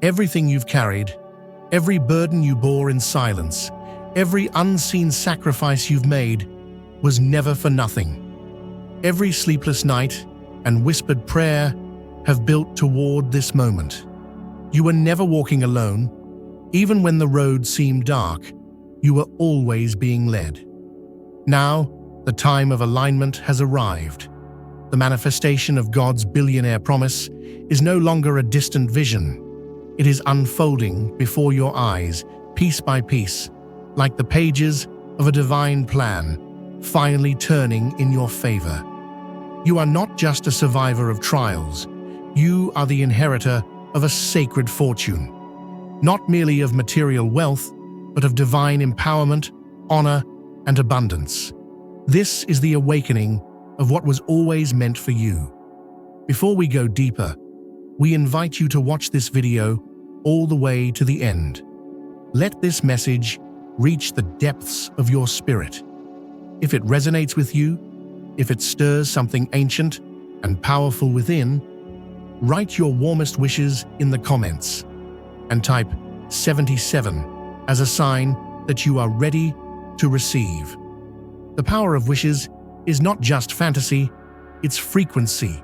Everything you've carried, every burden you bore in silence, every unseen sacrifice you've made was never for nothing. Every sleepless night and whispered prayer have built toward this moment. You were never walking alone. Even when the road seemed dark, you were always being led. Now, the time of alignment has arrived. The manifestation of God's billionaire promise is no longer a distant vision. It is unfolding before your eyes, piece by piece, like the pages of a divine plan, finally turning in your favor. You are not just a survivor of trials. You are the inheritor of a sacred fortune, not merely of material wealth, but of divine empowerment, honor, and abundance. This is the awakening of what was always meant for you. Before we go deeper, we invite you to watch this video all the way to the end. Let this message reach the depths of your spirit. If it resonates with you, if it stirs something ancient and powerful within, write your warmest wishes in the comments and type 77 as a sign that you are ready to receive. The power of wishes is not just fantasy, it's frequency.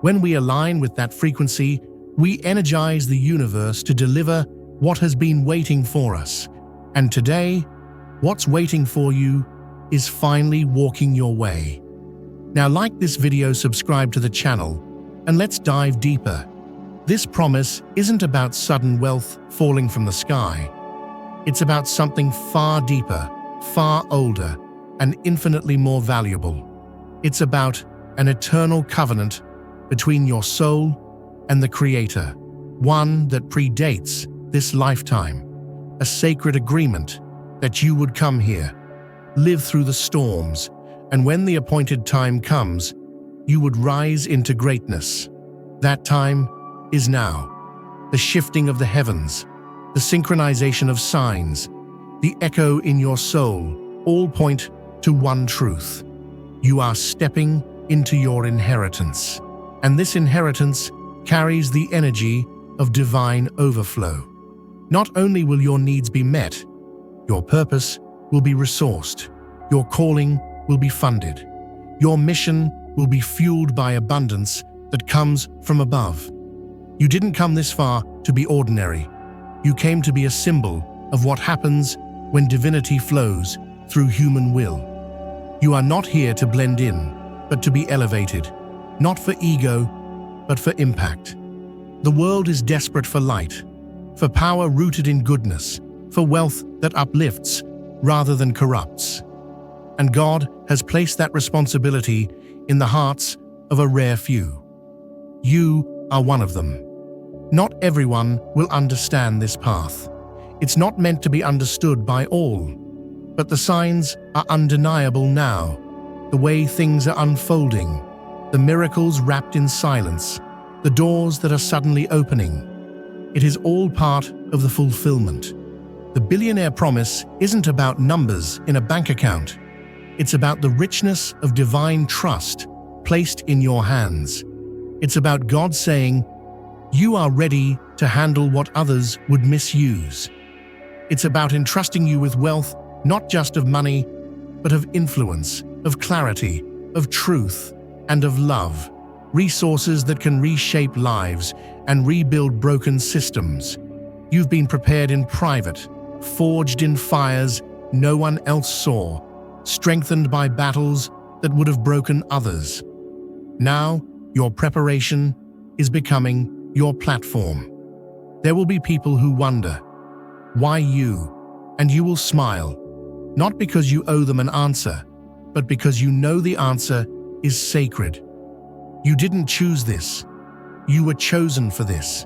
When we align with that frequency, we energize the universe to deliver what has been waiting for us. And today, what's waiting for you is finally walking your way. Now, like this video, subscribe to the channel, and let's dive deeper. This promise isn't about sudden wealth falling from the sky. It's about something far deeper, far older, and infinitely more valuable. It's about an eternal covenant between your soul and the Creator, one that predates this lifetime, a sacred agreement that you would come here, live through the storms, and when the appointed time comes, you would rise into greatness. That time is now. The shifting of the heavens, the synchronization of signs, the echo in your soul, all point to one truth. You are stepping into your inheritance, and this inheritance carries the energy of divine overflow. Not only will your needs be met, your purpose will be resourced, your calling will be funded, your mission will be fueled by abundance that comes from above. You didn't come this far to be ordinary. You came to be a symbol of what happens when divinity flows through human will. You are not here to blend in, but to be elevated, not for ego, but for impact. The world is desperate for light, for power rooted in goodness, for wealth that uplifts rather than corrupts. And God has placed that responsibility in the hearts of a rare few. You are one of them. Not everyone will understand this path. It's not meant to be understood by all, but the signs are undeniable now. The way things are unfolding, the miracles wrapped in silence, the doors that are suddenly opening. It is all part of the fulfillment. The billionaire promise isn't about numbers in a bank account. It's about the richness of divine trust placed in your hands. It's about God saying, you are ready to handle what others would misuse. It's about entrusting you with wealth, not just of money, but of influence, of clarity, of truth, and of love. Resources that can reshape lives and rebuild broken systems. You've been prepared in private, forged in fires no one else saw, strengthened by battles that would have broken others. Now, your preparation is becoming your platform. There will be people who wonder, why you? And you will smile, not because you owe them an answer, but because you know the answer is sacred. You didn't choose this. You were chosen for this.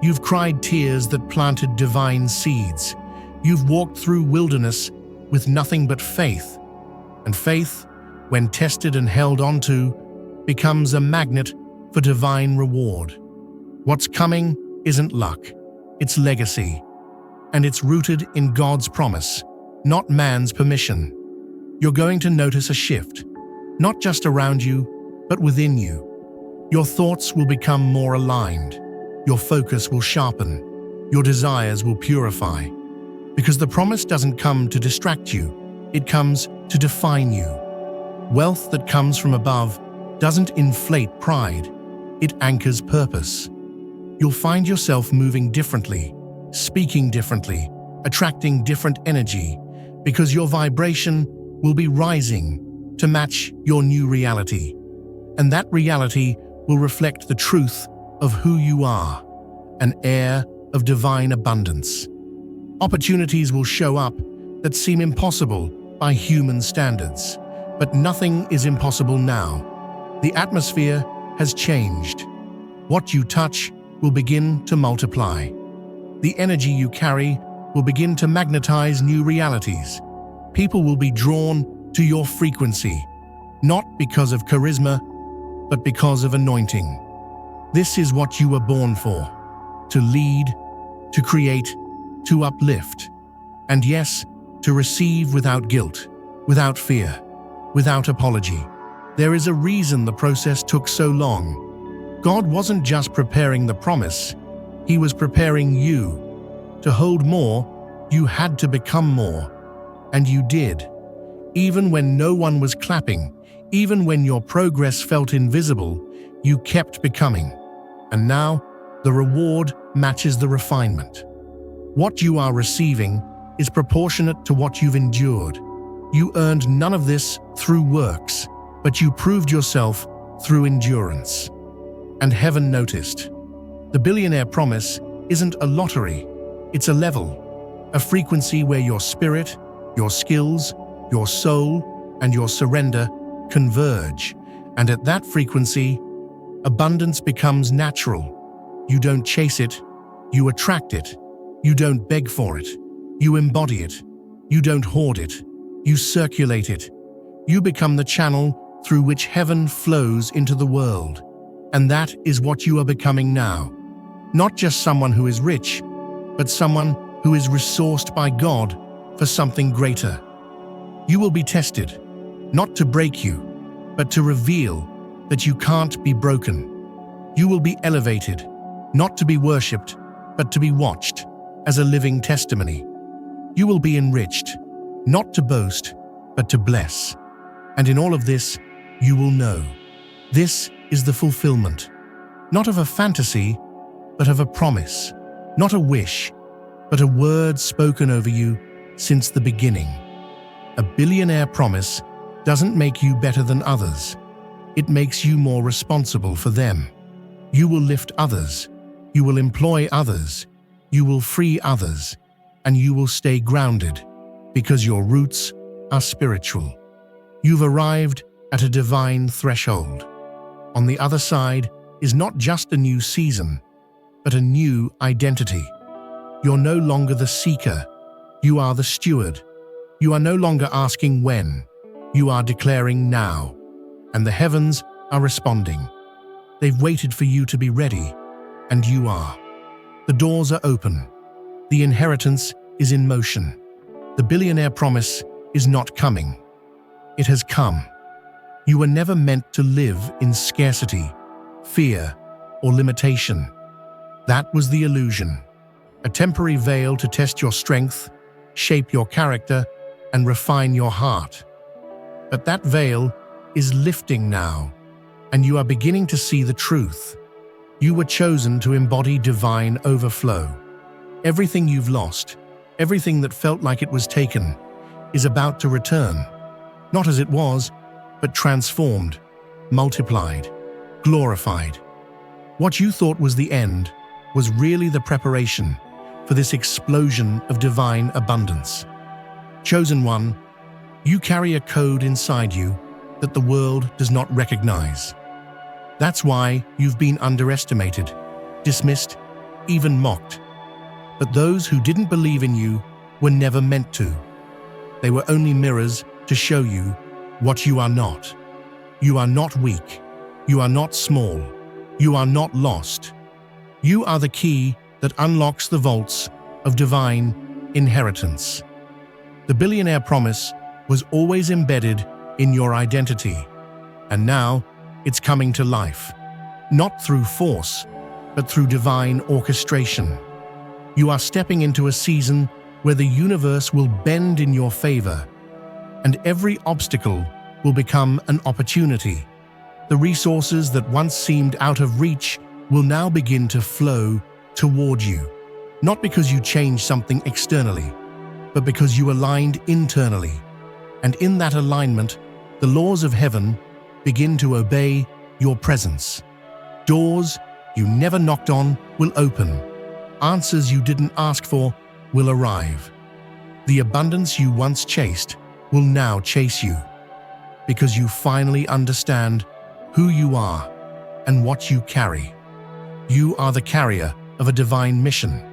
You've cried tears that planted divine seeds. You've walked through wilderness with nothing but faith. And faith, when tested and held onto, becomes a magnet for divine reward. What's coming isn't luck, it's legacy. And it's rooted in God's promise, not man's permission. You're going to notice a shift, not just around you, but within you. Your thoughts will become more aligned. your focus will sharpen, your desires will purify. Because the promise doesn't come to distract you, it comes to define you. Wealth that comes from above doesn't inflate pride, it anchors purpose. You'll find yourself moving differently, speaking differently, attracting different energy, because your vibration will be rising to match your new reality. And that reality will reflect the truth of who you are, an heir of divine abundance. Opportunities will show up that seem impossible by human standards, but nothing is impossible now. The atmosphere has changed. What you touch will begin to multiply. The energy you carry will begin to magnetize new realities. People will be drawn to your frequency, not because of charisma, but because of anointing. This is what you were born for: to lead, to create, to uplift, and yes, to receive without guilt, without fear, without apology. There is a reason the process took so long. God wasn't just preparing the promise, He was preparing you. To hold more, you had to become more. And you did. Even when no one was clapping, even when your progress felt invisible, you kept becoming. And now, the reward matches the refinement. What you are receiving is proportionate to what you've endured. You earned none of this through works, but you proved yourself through endurance. And heaven noticed. The Billionaire Promise isn't a lottery, it's a level, a frequency where your spirit, your skills, your soul, and your surrender converge. And at that frequency, abundance becomes natural. You don't chase it, you attract it. You don't beg for it, you embody it. You don't hoard it, you circulate it. You become the channel through which heaven flows into the world. And that is what you are becoming now. Not just someone who is rich, but someone who is resourced by God for something greater. You will be tested, not to break you, but to reveal that you can't be broken. You will be elevated, not to be worshipped, but to be watched as a living testimony. You will be enriched, not to boast, but to bless. And in all of this, you will know. This is the fulfillment, not of a fantasy, but of a promise. Not a wish, but a word spoken over you since the beginning. A billionaire promise doesn't make you better than others. It makes you more responsible for them. You will lift others. You will employ others. You will free others. And you will stay grounded because your roots are spiritual. You've arrived at a divine threshold. On the other side is not just a new season, but a new identity. You're no longer the seeker, you are the steward. You are no longer asking when, you are declaring now. And the heavens are responding. They've waited for you to be ready, and you are. The doors are open. The inheritance is in motion. The billionaire promise is not coming. It has come. You were never meant to live in scarcity, fear, or limitation. That was the illusion, a temporary veil to test your strength, shape your character, and refine your heart. But that veil is lifting now, and you are beginning to see the truth. You were chosen to embody divine overflow. Everything you've lost, everything that felt like it was taken, is about to return. Not as it was, but transformed, multiplied, glorified. What you thought was the end was really the preparation for this explosion of divine abundance. Chosen one, you carry a code inside you that the world does not recognize. That's why you've been underestimated, dismissed, even mocked. But those who didn't believe in you were never meant to. They were only mirrors to show you what you are not. You are not weak. You are not small. You are not lost. You are the key that unlocks the vaults of divine inheritance. The billionaire promise was always embedded in your identity, and now it's coming to life, not through force, but through divine orchestration. You are stepping into a season where the universe will bend in your favor, and every obstacle will become an opportunity. The resources that once seemed out of reach will now begin to flow toward you, not because you changed something externally, but because you aligned internally. And in that alignment, the laws of heaven begin to obey your presence. Doors you never knocked on will open. Answers you didn't ask for will arrive. The abundance you once chased will now chase you, because you finally understand who you are and what you carry. You are the carrier of a divine mission,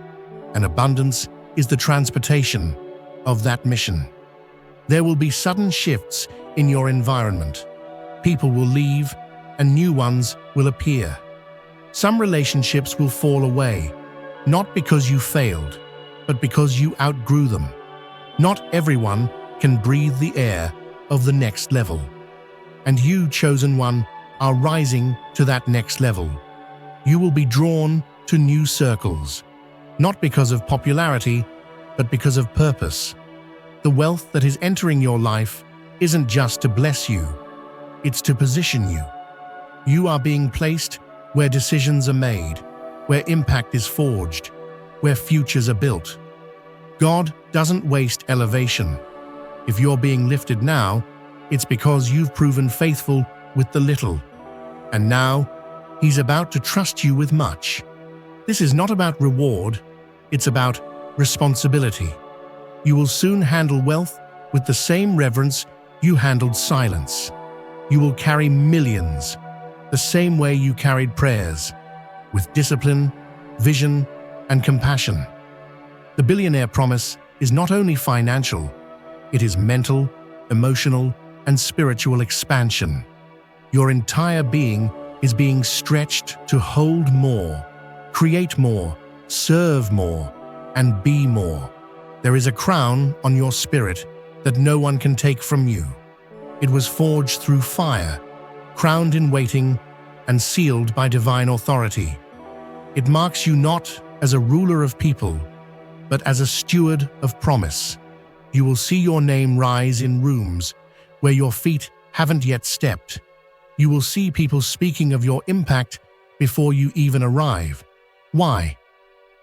and abundance is the transportation of that mission. There will be sudden shifts in your environment. People will leave and new ones will appear. Some relationships will fall away, not because you failed, but because you outgrew them. Not everyone can breathe the air of the next level. And you, chosen one, are rising to that next level. You will be drawn to new circles, not because of popularity, but because of purpose. The wealth that is entering your life isn't just to bless you, it's to position you. You are being placed where decisions are made, where impact is forged, where futures are built. God doesn't waste elevation. If you're being lifted now, it's because you've proven faithful with the little. And now, He's about to trust you with much. This is not about reward, it's about responsibility. You will soon handle wealth with the same reverence you handled silence. You will carry millions, the same way you carried prayers, with discipline, vision, and compassion. The Billionaire Promise is not only financial, it is mental, emotional, and spiritual expansion. Your entire being is being stretched to hold more, create more, serve more, and be more. There is a crown on your spirit that no one can take from you. It was forged through fire, crowned in waiting, and sealed by divine authority. It marks you not as a ruler of people, but as a steward of promise. You will see your name rise in rooms where your feet haven't yet stepped. You will see people speaking of your impact before you even arrive. Why?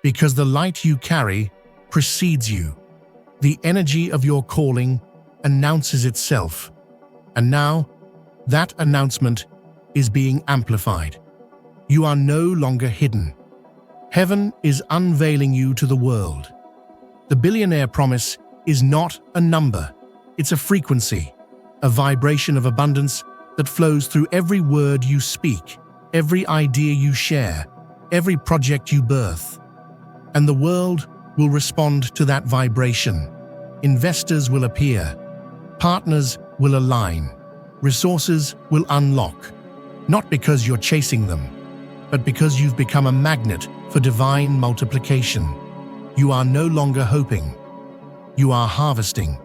Because the light you carry precedes you. The energy of your calling announces itself. And now, that announcement is being amplified. You are no longer hidden. Heaven is unveiling you to the world. The Billionaire Promise is not a number. It's a frequency, a vibration of abundance that flows through every word you speak, every idea you share, every project you birth. And the world will respond to that vibration. Investors will appear. Partners will align. Resources will unlock. Not because you're chasing them, but because you've become a magnet for divine multiplication. You are no longer hoping. You are harvesting.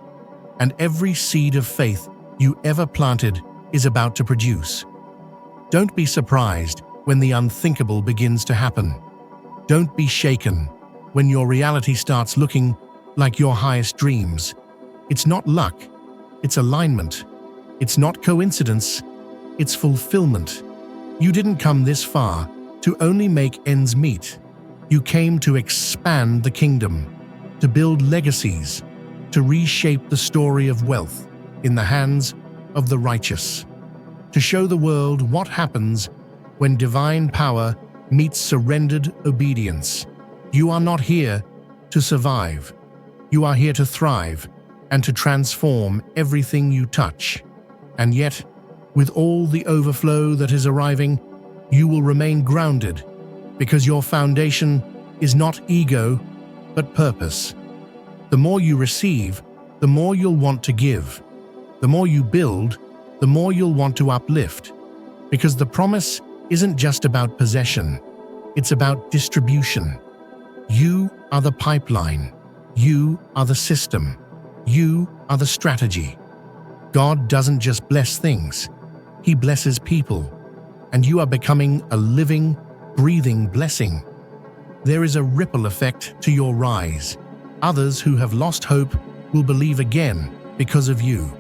And every seed of faith you ever planted is about to produce. Don't be surprised when the unthinkable begins to happen. Don't be shaken when your reality starts looking like your highest dreams. It's not luck, it's alignment. It's not coincidence, it's fulfillment. You didn't come this far to only make ends meet. You came to expand the kingdom, to build legacies, to reshape the story of wealth in the hands of the righteous, to show the world what happens when divine power meets surrendered obedience. You are not here to survive. You are here to thrive and to transform everything you touch. And yet, with all the overflow that is arriving, you will remain grounded because your foundation is not ego, but purpose. The more you receive, the more you'll want to give. The more you build, the more you'll want to uplift. Because the promise isn't just about possession, it's about distribution. You are the pipeline. You are the system. You are the strategy. God doesn't just bless things, He blesses people. And you are becoming a living, breathing blessing. There is a ripple effect to your rise. Others who have lost hope will believe again because of you.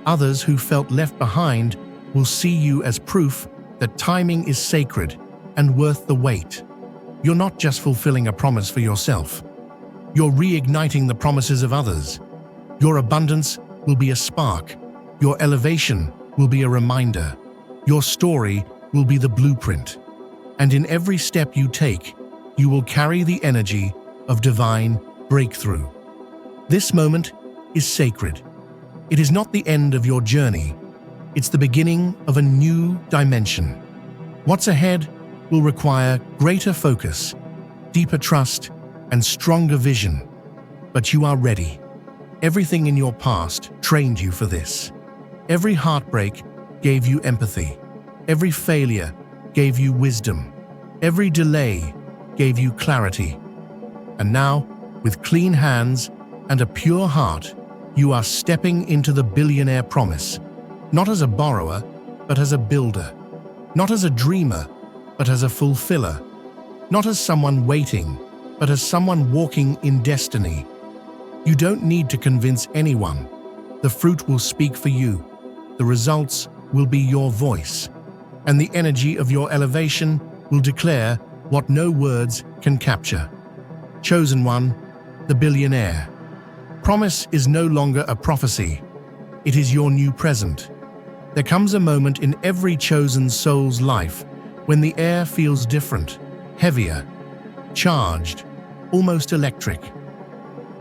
Others who felt left behind will see you as proof that timing is sacred and worth the wait. You're not just fulfilling a promise for yourself. You're reigniting the promises of others. Your abundance will be a spark. Your elevation will be a reminder. Your story will be the blueprint. And in every step you take, you will carry the energy of divine breakthrough. This moment is sacred. It is not the end of your journey. It's the beginning of a new dimension. What's ahead will require greater focus, deeper trust, and stronger vision. But you are ready. Everything in your past trained you for this. Every heartbreak gave you empathy. Every failure gave you wisdom. Every delay gave you clarity. And now, with clean hands and a pure heart, you are stepping into the Billionaire Promise, not as a borrower, but as a builder. Not as a dreamer, but as a fulfiller. Not as someone waiting, but as someone walking in destiny. You don't need to convince anyone. The fruit will speak for you. The results will be your voice. And the energy of your elevation will declare what no words can capture. Chosen one, the billionaire. Promise is no longer a prophecy. It is your new present. There comes a moment in every chosen soul's life when the air feels different, heavier, charged, almost electric.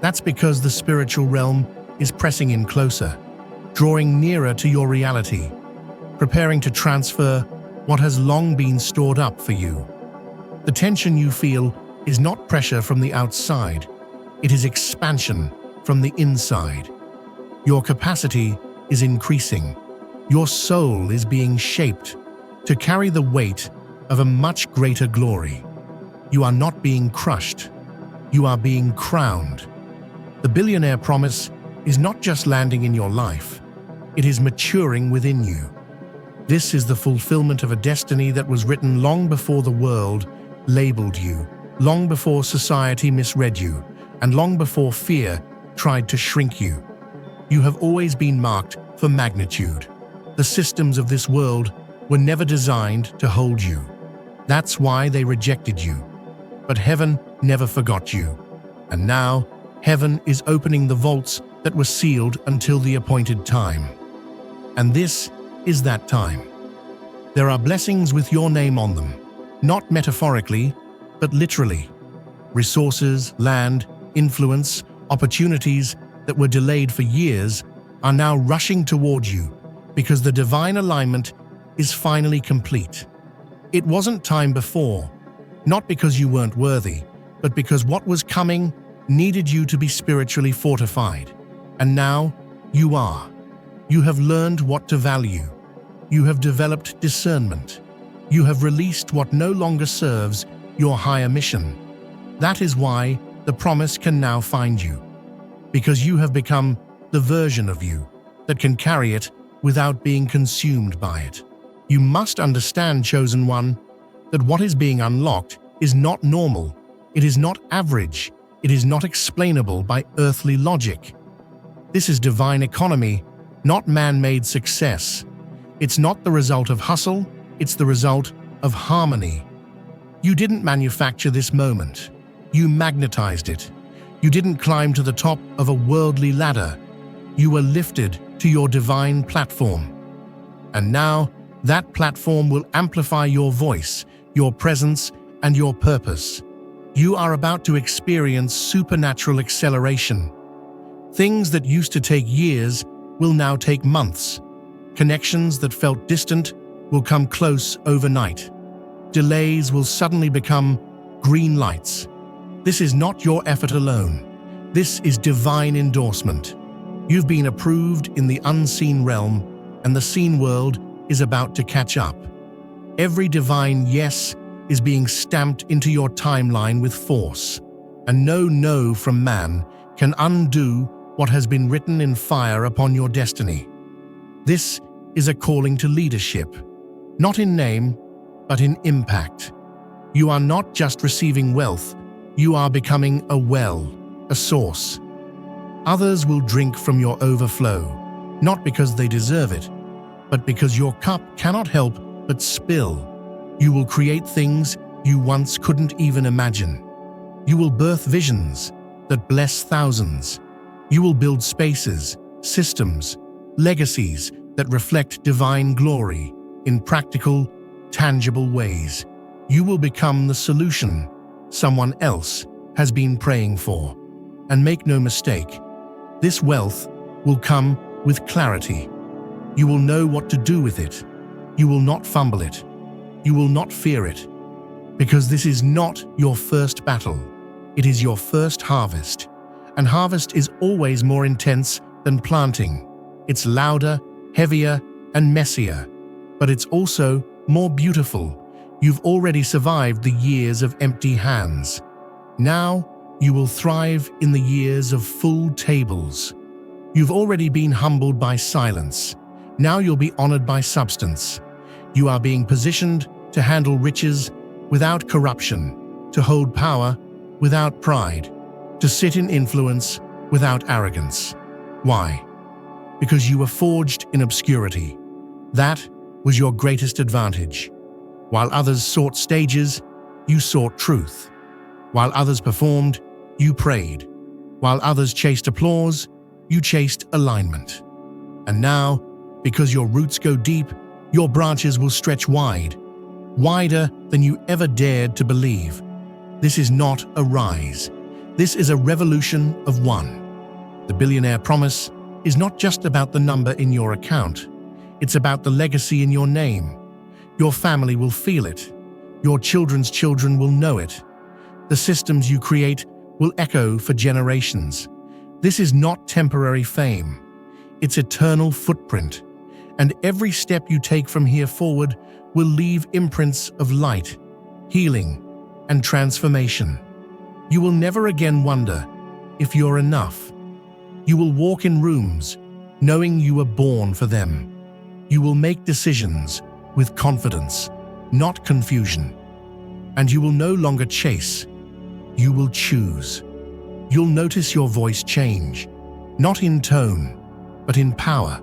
That's because the spiritual realm is pressing in closer, drawing nearer to your reality, preparing to transfer what has long been stored up for you. The tension you feel is not pressure from the outside, it is expansion from the inside. Your capacity is increasing. Your soul is being shaped to carry the weight of a much greater glory. You are not being crushed. You are being crowned. The Billionaire Promise is not just landing in your life. It is maturing within you. This is the fulfillment of a destiny that was written long before the world labeled you, long before society misread you, and long before fear tried to shrink you. You have always been marked for magnitude. The systems of this world were never designed to hold you. That's why they rejected you. But heaven never forgot you. And now, heaven is opening the vaults that were sealed until the appointed time. And this is that time. There are blessings with your name on them, not metaphorically, but literally. Resources, land, influence, opportunities that were delayed for years are now rushing toward you because the divine alignment is finally complete. It wasn't time before, not because you weren't worthy, but because what was coming needed you to be spiritually fortified. And now you are. You have learned what to value. You have developed discernment. You have released what no longer serves your higher mission. That is why the promise can now find you, because you have become the version of you that can carry it without being consumed by it. You must understand, chosen one, that what is being unlocked is not normal, it is not average, it is not explainable by earthly logic. This is divine economy, not man-made success. It's not the result of hustle, it's the result of harmony. You didn't manufacture this moment. You magnetized it. You didn't climb to the top of a worldly ladder. You were lifted to your divine platform. And now, that platform will amplify your voice, your presence, and your purpose. You are about to experience supernatural acceleration. Things that used to take years will now take months. Connections that felt distant will come close overnight. Delays will suddenly become green lights. This is not your effort alone. This is divine endorsement. You've been approved in the unseen realm, and the seen world is about to catch up. Every divine yes is being stamped into your timeline with force, and no no from man can undo what has been written in fire upon your destiny. This is a calling to leadership, not in name, but in impact. You are not just receiving wealth, you are becoming a well, a source. Others will drink from your overflow, not because they deserve it, but because your cup cannot help but spill. You will create things you once couldn't even imagine. You will birth visions that bless thousands. You will build spaces, systems, legacies that reflect divine glory in practical, tangible ways. You will become the solution someone else has been praying for. And make no mistake, this wealth will come with clarity. You will know what to do with it. You will not fumble it. You will not fear it. Because this is not your first battle. It is your first harvest. And harvest is always more intense than planting. It's louder, heavier, and messier. But it's also more beautiful. You've already survived the years of empty hands. Now, you will thrive in the years of full tables. You've already been humbled by silence. Now you'll be honored by substance. You are being positioned to handle riches without corruption, to hold power without pride, to sit in influence without arrogance. Why? Because you were forged in obscurity. That was your greatest advantage. While others sought stages, you sought truth. While others performed, you prayed. While others chased applause, you chased alignment. And now, because your roots go deep, your branches will stretch wide, wider than you ever dared to believe. This is not a rise. This is a revolution of one. The Billionaire Promise is not just about the number in your account. It's about the legacy in your name. Your family will feel it. Your children's children will know it. The systems you create will echo for generations. This is not temporary fame. It's eternal footprint. And every step you take from here forward will leave imprints of light, healing, and transformation. You will never again wonder if you're enough. You will walk in rooms knowing you were born for them. You will make decisions with confidence, not confusion. And you will no longer chase. You will choose. You'll notice your voice change, not in tone, but in power.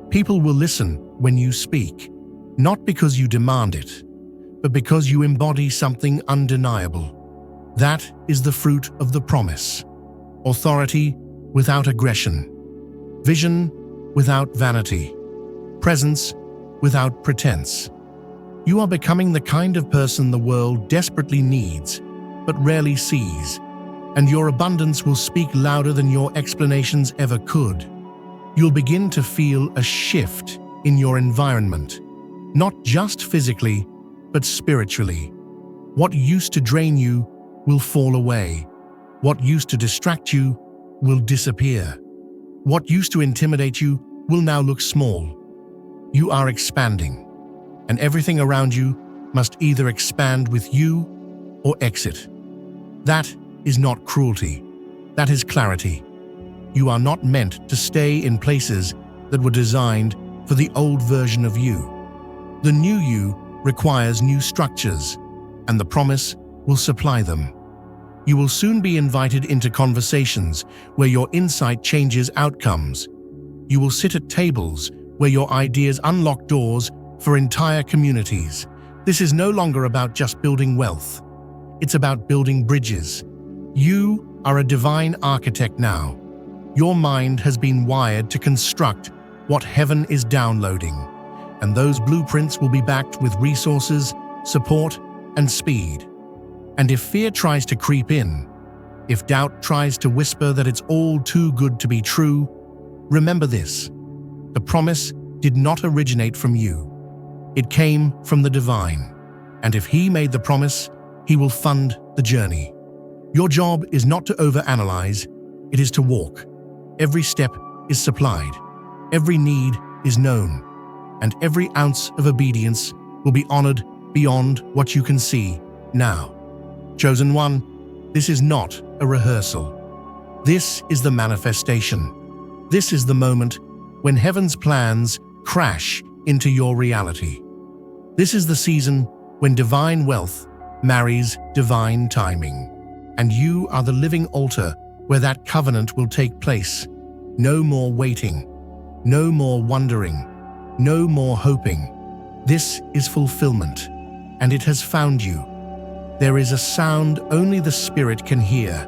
People will listen when you speak, not because you demand it, but because you embody something undeniable. That is the fruit of the promise. Authority without aggression, vision without vanity, presence without pretense. You are becoming the kind of person the world desperately needs, but rarely sees, and your abundance will speak louder than your explanations ever could. You'll begin to feel a shift in your environment, not just physically, but spiritually. What used to drain you will fall away. What used to distract you will disappear. What used to intimidate you will now look small. You are expanding, and everything around you must either expand with you or exit. That is not cruelty. That is clarity. You are not meant to stay in places that were designed for the old version of you. The new you requires new structures, and the promise will supply them. You will soon be invited into conversations where your insight changes outcomes. You will sit at tables where your ideas unlock doors for entire communities. This is no longer about just building wealth. It's about building bridges. You are a divine architect now. Your mind has been wired to construct what heaven is downloading, and those blueprints will be backed with resources, support, and speed. And if fear tries to creep in, if doubt tries to whisper that it's all too good to be true, remember this: the promise did not originate from you. It came from the divine. And if He made the promise, He will fund the journey. Your job is not to overanalyze, it is to walk. Every step is supplied, every need is known, and every ounce of obedience will be honored beyond what you can see now. Chosen one, this is not a rehearsal. This is the manifestation. This is the moment when heaven's plans crash into your reality. This is the season when divine wealth marries divine timing. And you are the living altar where that covenant will take place. No more waiting, no more wondering, no more hoping. This is fulfillment, and it has found you. There is a sound only the Spirit can hear,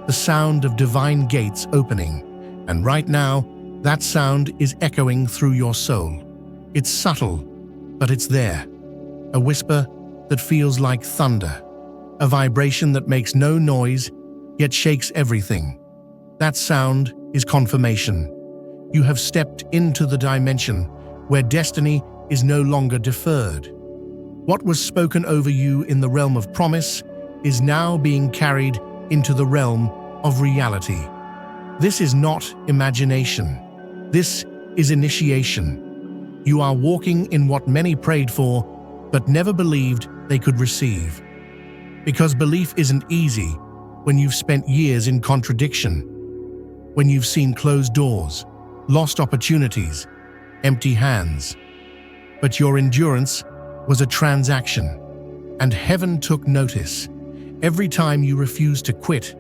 the sound of divine gates opening, and right now, that sound is echoing through your soul. It's subtle, but it's there. A whisper that feels like thunder, a vibration that makes no noise, yet shakes everything. That sound is confirmation. You have stepped into the dimension where destiny is no longer deferred. What was spoken over you in the realm of promise is now being carried into the realm of reality. This is not imagination. This is initiation. You are walking in what many prayed for, but never believed they could receive. Because belief isn't easy when you've spent years in contradiction, when you've seen closed doors, lost opportunities, empty hands. But your endurance was a transaction, and heaven took notice. Every time you refused to quit,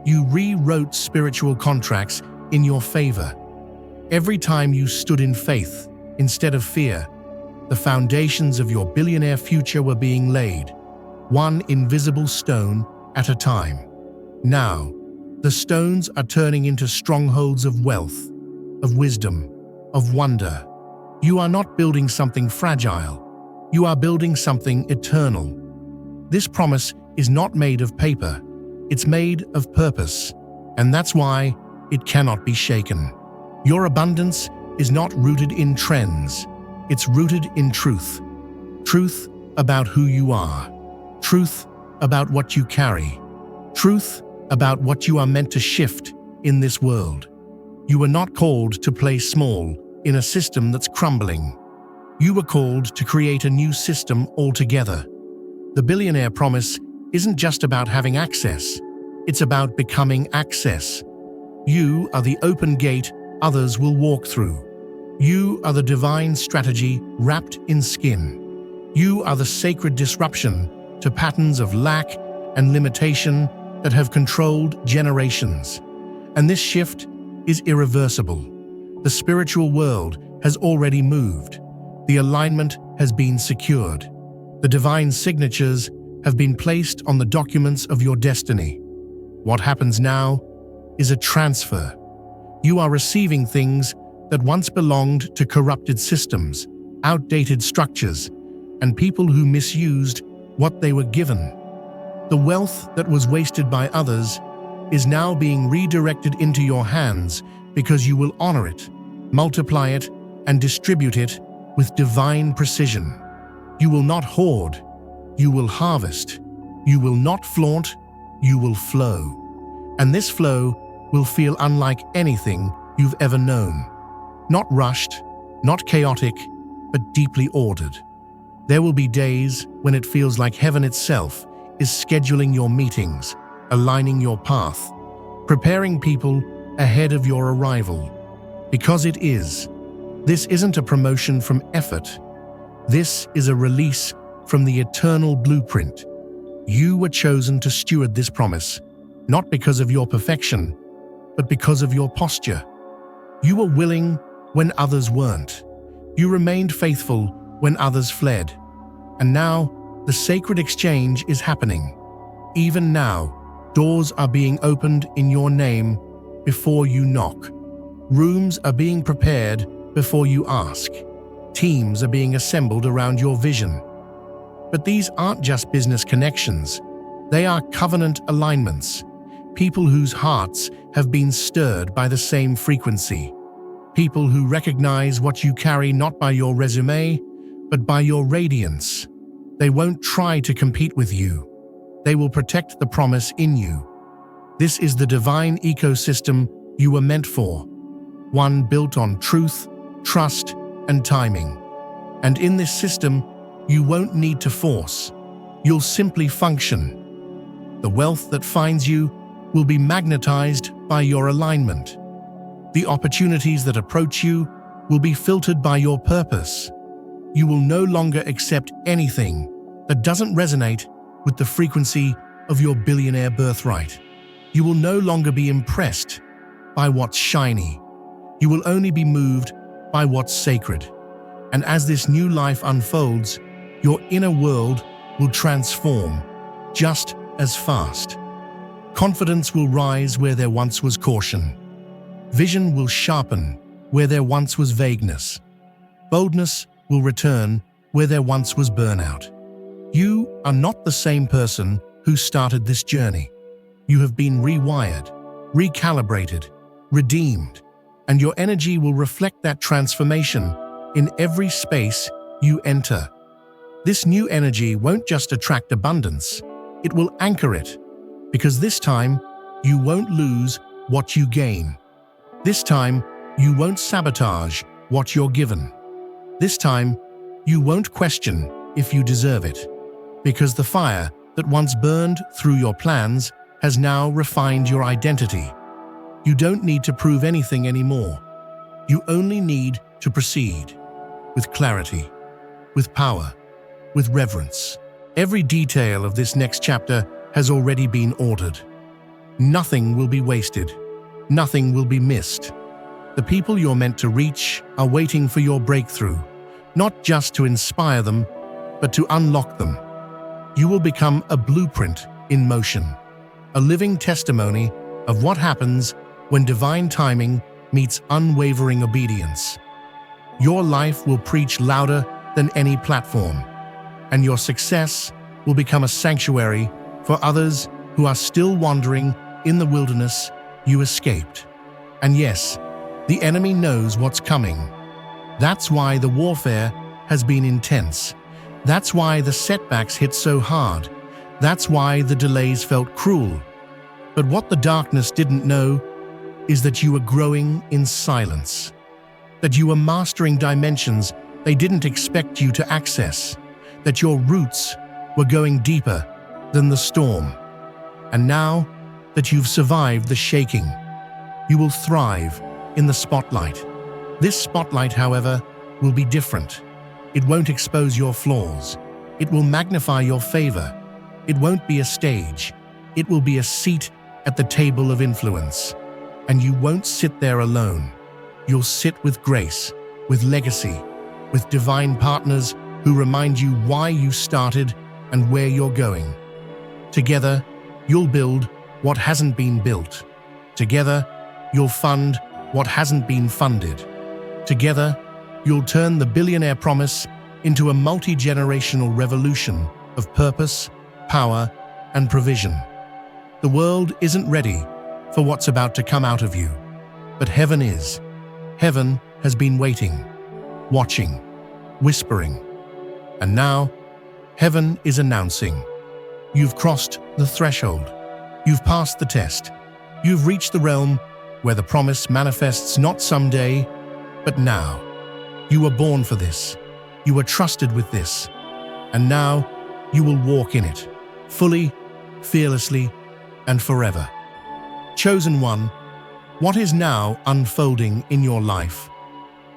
you rewrote spiritual contracts in your favor. Every time you stood in faith instead of fear, the foundations of your billionaire future were being laid, one invisible stone at a time. Now, the stones are turning into strongholds of wealth, of wisdom, of wonder. You are not building something fragile. You are building something eternal. This promise is not made of paper. It's made of purpose, and that's why it cannot be shaken. Your abundance is not rooted in trends. It's rooted in truth. Truth about who you are. Truth about what you carry. Truth about what you are meant to shift in this world. You were not called to play small in a system that's crumbling. You were called to create a new system altogether. The Billionaire Promise isn't just about having access. It's about becoming access. You are the open gate others will walk through. You are the divine strategy wrapped in skin. You are the sacred disruption to patterns of lack and limitation that have controlled generations. And this shift is irreversible. The spiritual world has already moved. The alignment has been secured. The divine signatures have been placed on the documents of your destiny. What happens now is a transfer. You are receiving things that once belonged to corrupted systems, outdated structures, and people who misused what they were given. The wealth that was wasted by others is now being redirected into your hands because you will honor it, multiply it, and distribute it with divine precision. You will not hoard, you will harvest. You will not flaunt, you will flow. And this flow will feel unlike anything you've ever known. Not rushed, not chaotic, but deeply ordered. There will be days when it feels like heaven itself is scheduling your meetings, aligning your path, preparing people ahead of your arrival. Because it is. This isn't a promotion from effort. This is a release from the eternal blueprint. You were chosen to steward this promise, not because of your perfection, but because of your posture. You were willing when others weren't. You remained faithful when others fled. And now, the sacred exchange is happening. Even now, doors are being opened in your name before you knock. Rooms are being prepared before you ask. Teams are being assembled around your vision. But these aren't just business connections. They are covenant alignments. People whose hearts have been stirred by the same frequency. People who recognize what you carry not by your resume, but by your radiance. They won't try to compete with you. They will protect the promise in you. This is the divine ecosystem you were meant for. One built on truth, trust, and timing. And in this system, you won't need to force. You'll simply function. The wealth that finds you will be magnetized by your alignment. The opportunities that approach you will be filtered by your purpose. You will no longer accept anything that doesn't resonate with the frequency of your billionaire birthright. You will no longer be impressed by what's shiny. You will only be moved by what's sacred. And as this new life unfolds, your inner world will transform just as fast. Confidence will rise where there once was caution. Vision will sharpen where there once was vagueness. Boldness will return where there once was burnout. You are not the same person who started this journey. You have been rewired, recalibrated, redeemed, and your energy will reflect that transformation in every space you enter. This new energy won't just attract abundance, it will anchor it, because this time you won't lose what you gain. This time you won't sabotage what you're given. This time you won't question if you deserve it, because the fire that once burned through your plans has now refined your identity. You don't need to prove anything anymore. You only need to proceed with clarity, with power, with reverence. Every detail of this next chapter has already been ordered. Nothing will be wasted. Nothing will be missed. The people you're meant to reach are waiting for your breakthrough, not just to inspire them, but to unlock them. You will become a blueprint in motion, a living testimony of what happens when divine timing meets unwavering obedience. Your life will preach louder than any platform, and your success will become a sanctuary for others who are still wandering in the wilderness you escaped. And yes, the enemy knows what's coming. That's why the warfare has been intense. That's why the setbacks hit so hard. That's why the delays felt cruel. But what the darkness didn't know is that you were growing in silence, that you were mastering dimensions they didn't expect you to access, that your roots were going deeper than the storm. And now that you've survived the shaking, you will thrive in the spotlight. This spotlight, however, will be different. It won't expose your flaws. It will magnify your favor. It won't be a stage. It will be a seat at the table of influence. And you won't sit there alone. You'll sit with grace, with legacy, with divine partners who remind you why you started and where you're going. Together, you'll build what hasn't been built. Together, you'll fund what hasn't been funded. Together, you'll turn the Billionaire Promise into a multi-generational revolution of purpose, power, and provision. The world isn't ready for what's about to come out of you, but heaven is. Heaven has been waiting, watching, whispering. And now, heaven is announcing. You've crossed the threshold. You've passed the test. You've reached the realm where the promise manifests not someday, but now. You were born for this. You were trusted with this. And now, you will walk in it, fully, fearlessly, and forever. Chosen one, what is now unfolding in your life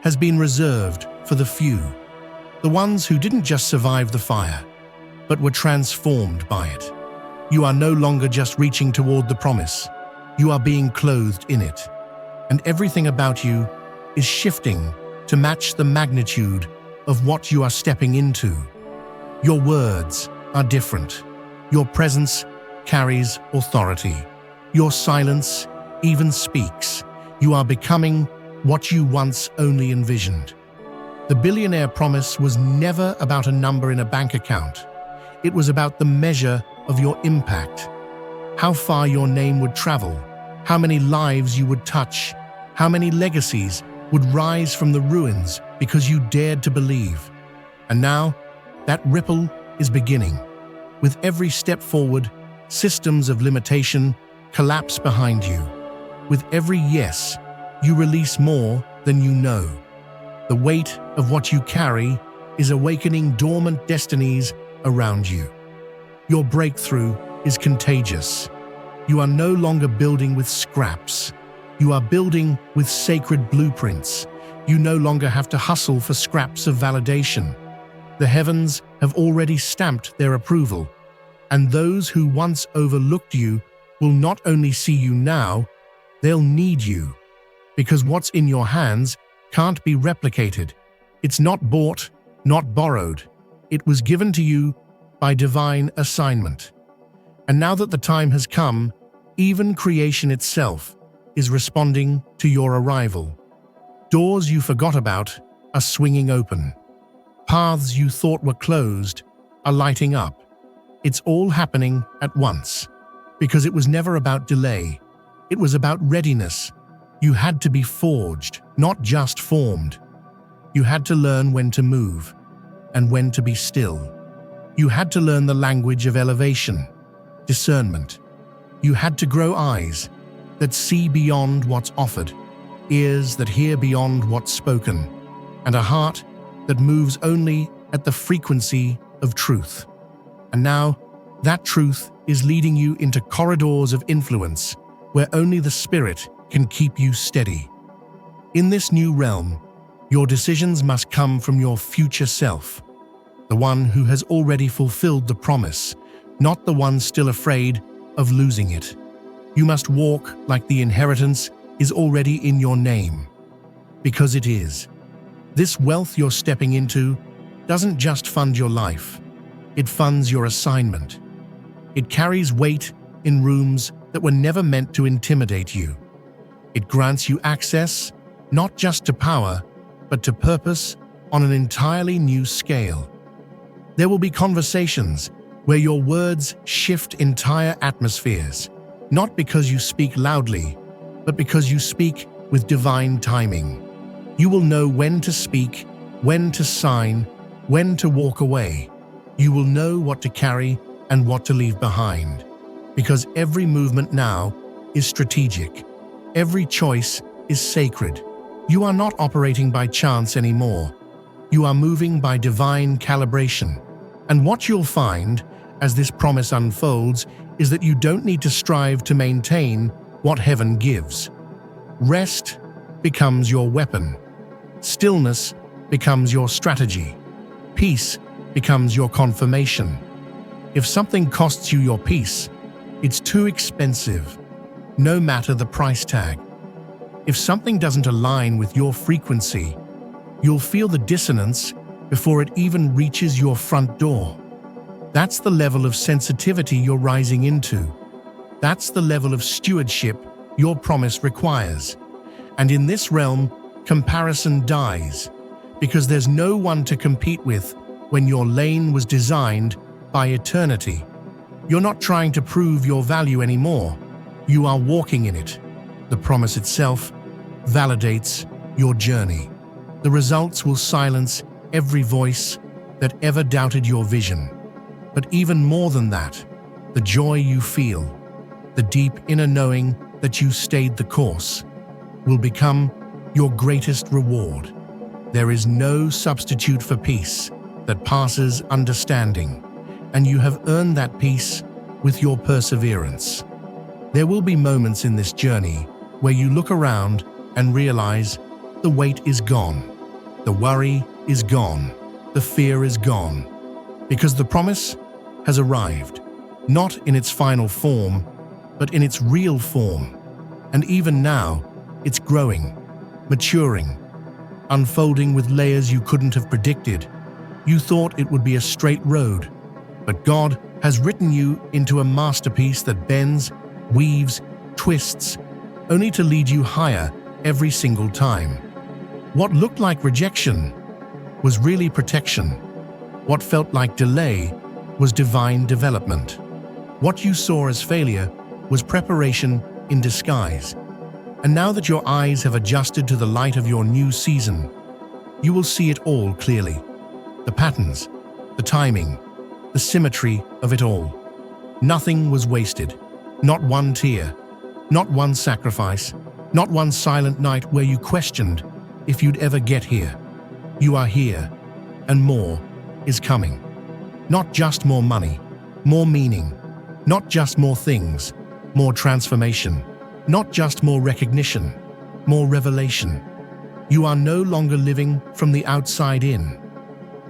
has been reserved for the few, the ones who didn't just survive the fire, but were transformed by it. You are no longer just reaching toward the promise. You are being clothed in it. And everything about you is shifting to match the magnitude of what you are stepping into. Your words are different. Your presence carries authority. Your silence even speaks. You are becoming what you once only envisioned. The Billionaire Promise was never about a number in a bank account. It was about the measure of your impact, how far your name would travel, how many lives you would touch, how many legacies would rise from the ruins because you dared to believe. And now, that ripple is beginning. With every step forward, systems of limitation collapse behind you. With every yes, you release more than you know. The weight of what you carry is awakening dormant destinies around you. Your breakthrough is contagious. You are no longer building with scraps. You are building with sacred blueprints. You no longer have to hustle for scraps of validation. The heavens have already stamped their approval. And those who once overlooked you will not only see you now, they'll need you. Because what's in your hands can't be replicated. It's not bought, not borrowed. It was given to you by divine assignment. And now that the time has come, even creation itself is responding to your arrival. Doors you forgot about are swinging open. Paths you thought were closed are lighting up. It's all happening at once. Because it was never about delay. It was about readiness. You had to be forged, not just formed. You had to learn when to move and when to be still. You had to learn the language of elevation, discernment. You had to grow eyes that see beyond what's offered, ears that hear beyond what's spoken, and a heart that moves only at the frequency of truth. And now, that truth is leading you into corridors of influence where only the Spirit can keep you steady. In this new realm, your decisions must come from your future self, the one who has already fulfilled the promise, not the one still afraid of losing it. You must walk like the inheritance is already in your name, because it is. This wealth you're stepping into doesn't just fund your life, it funds your assignment. It carries weight in rooms that were never meant to intimidate you. It grants you access, not just to power, but to purpose on an entirely new scale. There will be conversations where your words shift entire atmospheres, not because you speak loudly, but because you speak with divine timing. You will know when to speak, when to sign, when to walk away. You will know what to carry and what to leave behind. Because every movement now is strategic. Every choice is sacred. You are not operating by chance anymore. You are moving by divine calibration. And what you'll find as this promise unfolds is that you don't need to strive to maintain what heaven gives. Rest becomes your weapon. Stillness becomes your strategy. Peace becomes your confirmation. If something costs you your peace, it's too expensive, no matter the price tag. If something doesn't align with your frequency, you'll feel the dissonance before it even reaches your front door. That's the level of sensitivity you're rising into. That's the level of stewardship your promise requires. And in this realm, comparison dies, because there's no one to compete with when your lane was designed by eternity. You're not trying to prove your value anymore. You are walking in it. The promise itself validates your journey. The results will silence every voice that ever doubted your vision. But even more than that, the joy you feel, the deep inner knowing that you stayed the course, will become your greatest reward. There is no substitute for peace that passes understanding, and you have earned that peace with your perseverance. There will be moments in this journey where you look around and realize the weight is gone, the worry is gone, the fear is gone, because the promise has arrived, not in its final form, but in its real form. And even now, it's growing, maturing, unfolding with layers you couldn't have predicted. You thought it would be a straight road, but God has written you into a masterpiece that bends, weaves, twists, only to lead you higher every single time. What looked like rejection was really protection. What felt like delay was divine development. What you saw as failure was preparation in disguise. And now that your eyes have adjusted to the light of your new season, you will see it all clearly. The patterns, the timing, the symmetry of it all. Nothing was wasted. Not one tear, not one sacrifice, not one silent night where you questioned if you'd ever get here. You are here, and more is coming. Not just more money, more meaning. Not just more things, more transformation. Not just more recognition, more revelation. You are no longer living from the outside in.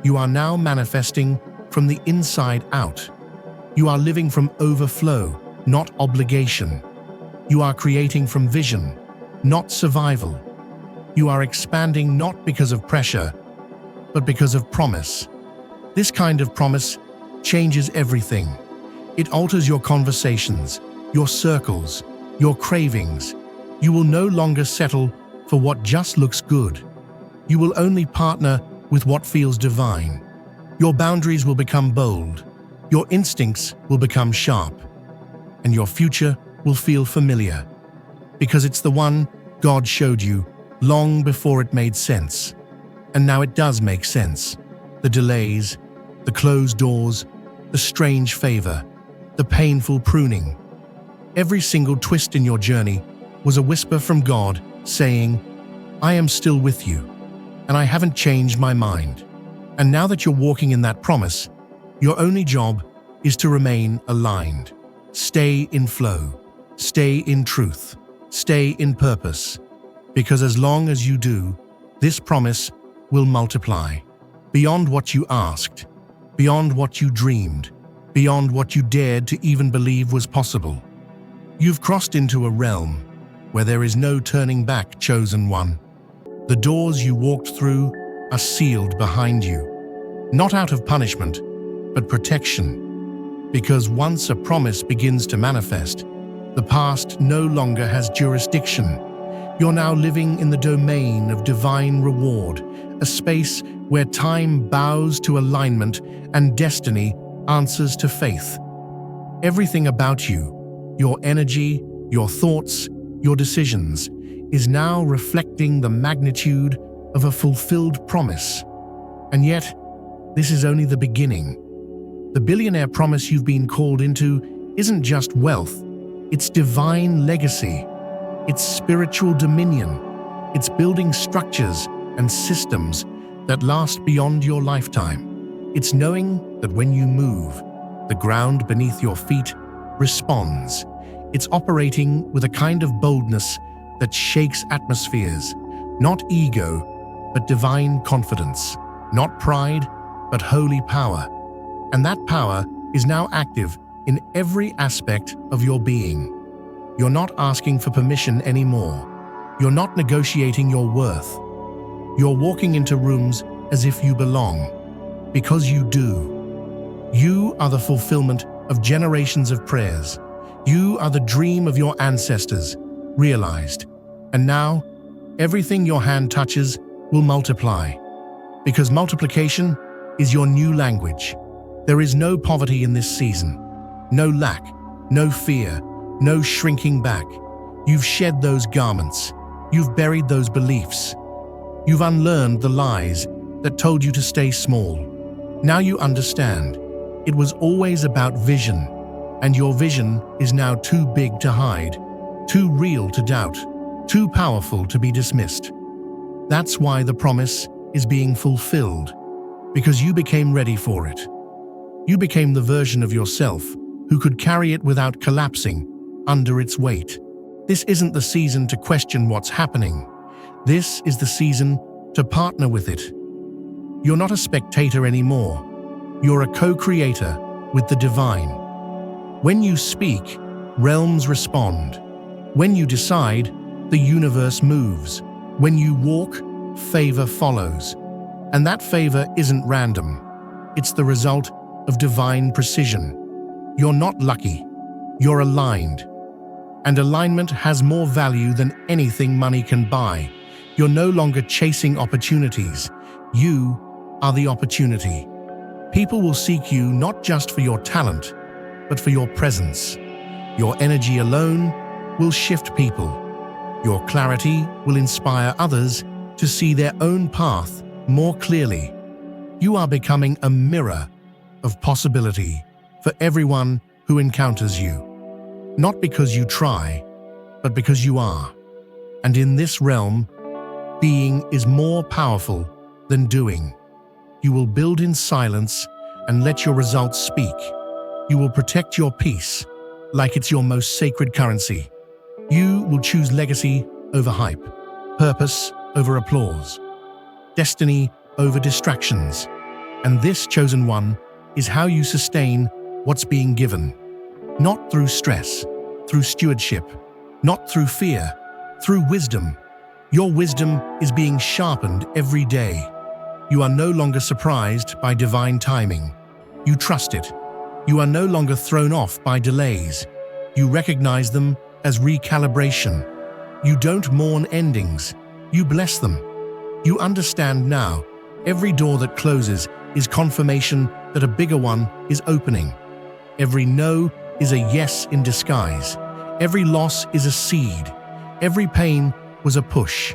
You are now manifesting from the inside out. You are living from overflow, not obligation. You are creating from vision, not survival. You are expanding not because of pressure, but because of promise. This kind of promise changes everything. It alters your conversations, your circles, your cravings. You will no longer settle for what just looks good. You will only partner with what feels divine. Your boundaries will become bold. Your instincts will become sharp. And your future will feel familiar. Because it's the one God showed you long before it made sense. And now it does make sense. The delays, the closed doors, the strange favor, the painful pruning. Every single twist in your journey was a whisper from God saying, I am still with you, and I haven't changed my mind. And now that you're walking in that promise, your only job is to remain aligned. Stay in flow. Stay in truth. Stay in purpose. Because as long as you do, this promise will multiply. Beyond what you asked, beyond what you dreamed, beyond what you dared to even believe was possible. You've crossed into a realm where there is no turning back, chosen one. The doors you walked through are sealed behind you, not out of punishment, but protection. Because once a promise begins to manifest, the past no longer has jurisdiction. You're now living in the domain of divine reward, a space where time bows to alignment and destiny answers to faith. Everything about you, your energy, your thoughts, your decisions, is now reflecting the magnitude of a fulfilled promise. And yet, this is only the beginning. The billionaire promise you've been called into isn't just wealth, it's divine legacy. It's spiritual dominion. It's building structures and systems that last beyond your lifetime. It's knowing that when you move, the ground beneath your feet responds. It's operating with a kind of boldness that shakes atmospheres. Not ego, but divine confidence. Not pride, but holy power. And that power is now active in every aspect of your being. You're not asking for permission anymore. You're not negotiating your worth. You're walking into rooms as if you belong, because you do. You are the fulfillment of generations of prayers. You are the dream of your ancestors, realized. And now, everything your hand touches will multiply, because multiplication is your new language. There is no poverty in this season, no lack, no fear, no shrinking back. You've shed those garments. You've buried those beliefs. You've unlearned the lies that told you to stay small. Now you understand. It was always about vision, and your vision is now too big to hide, too real to doubt, too powerful to be dismissed. That's why the promise is being fulfilled, because you became ready for it. You became the version of yourself who could carry it without collapsing under its weight. This isn't the season to question what's happening. This is the season to partner with it. You're not a spectator anymore. You're a co-creator with the divine. When you speak, realms respond. When you decide, the universe moves. When you walk, favor follows. And that favor isn't random. It's the result of divine precision. You're not lucky. You're aligned. And alignment has more value than anything money can buy. You're no longer chasing opportunities. You are the opportunity. People will seek you not just for your talent, but for your presence. Your energy alone will shift people. Your clarity will inspire others to see their own path more clearly. You are becoming a mirror of possibility for everyone who encounters you. Not because you try, but because you are. And in this realm, being is more powerful than doing. You will build in silence and let your results speak. You will protect your peace like it's your most sacred currency. You will choose legacy over hype, purpose over applause, destiny over distractions. And this, chosen one, is how you sustain what's being given. Not through stress, through stewardship, not through fear, through wisdom. Your wisdom is being sharpened every day. You are no longer surprised by divine timing. You trust it. You are no longer thrown off by delays. You recognize them as recalibration. You don't mourn endings. You bless them. You understand now, every door that closes is confirmation that a bigger one is opening. Every no is a yes in disguise. Every loss is a seed. Every pain was a push.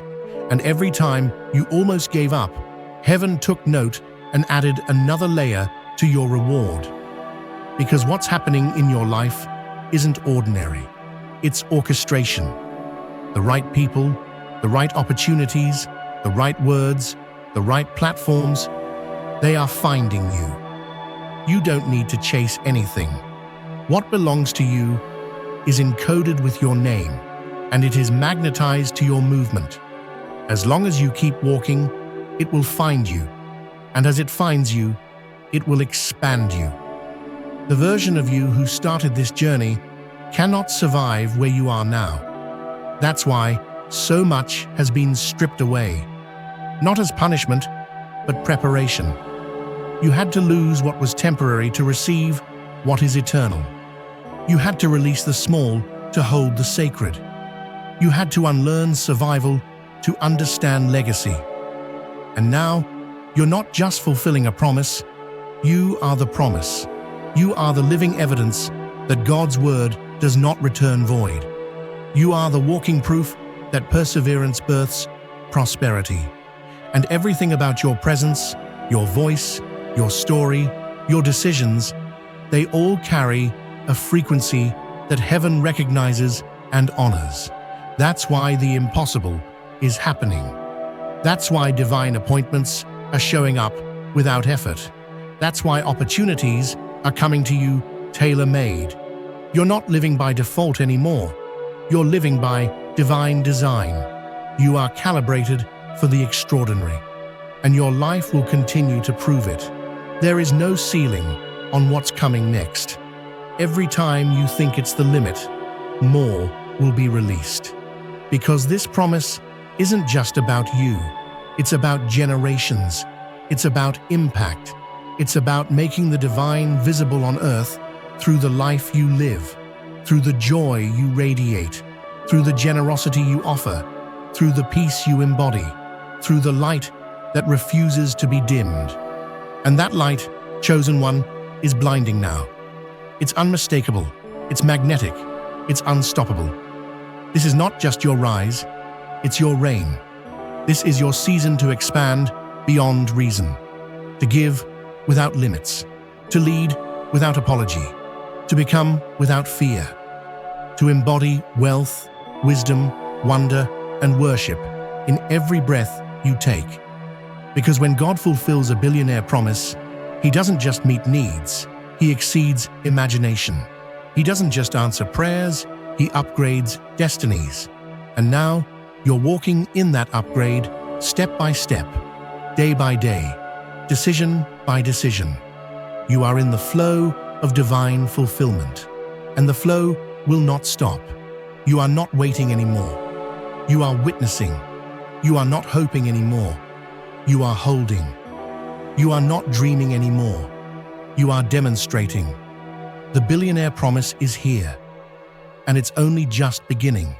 And every time you almost gave up, heaven took note and added another layer to your reward. Because what's happening in your life isn't ordinary. It's orchestration. The right people, the right opportunities, the right words, the right platforms, they are finding you. You don't need to chase anything. What belongs to you is encoded with your name, and it is magnetized to your movement. As long as you keep walking, it will find you, and as it finds you, it will expand you. The version of you who started this journey cannot survive where you are now. That's why so much has been stripped away. Not as punishment, but preparation. You had to lose what was temporary to receive what is eternal. You had to release the small to hold the sacred. You had to unlearn survival to understand legacy. And now, you're not just fulfilling a promise, you are the promise. You are the living evidence that God's word does not return void. You are the walking proof that perseverance births prosperity. And everything about your presence, your voice, your story, your decisions, they all carry a frequency that heaven recognizes and honors. That's why the impossible is happening. That's why divine appointments are showing up without effort. That's why opportunities are coming to you tailor-made. You're not living by default anymore. You're living by divine design. You are calibrated for the extraordinary, and your life will continue to prove it. There is no ceiling on what's coming next. Every time you think it's the limit, more will be released. Because this promise isn't just about you. It's about generations. It's about impact. It's about making the divine visible on earth through the life you live, through the joy you radiate, through the generosity you offer, through the peace you embody, through the light that refuses to be dimmed. And that light, chosen one, is blinding now. It's unmistakable, it's magnetic, it's unstoppable. This is not just your rise, it's your reign. This is your season to expand beyond reason, to give without limits, to lead without apology, to become without fear, to embody wealth, wisdom, wonder, and worship in every breath you take. Because when God fulfills a billionaire promise, He doesn't just meet needs, He exceeds imagination. He doesn't just answer prayers, He upgrades destinies. And now, you're walking in that upgrade, step by step, day by day, decision by decision. You are in the flow of divine fulfillment, and the flow will not stop. You are not waiting anymore. You are witnessing. You are not hoping anymore. You are holding. You are not dreaming anymore. You are demonstrating. The billionaire promise is here, and it's only just beginning.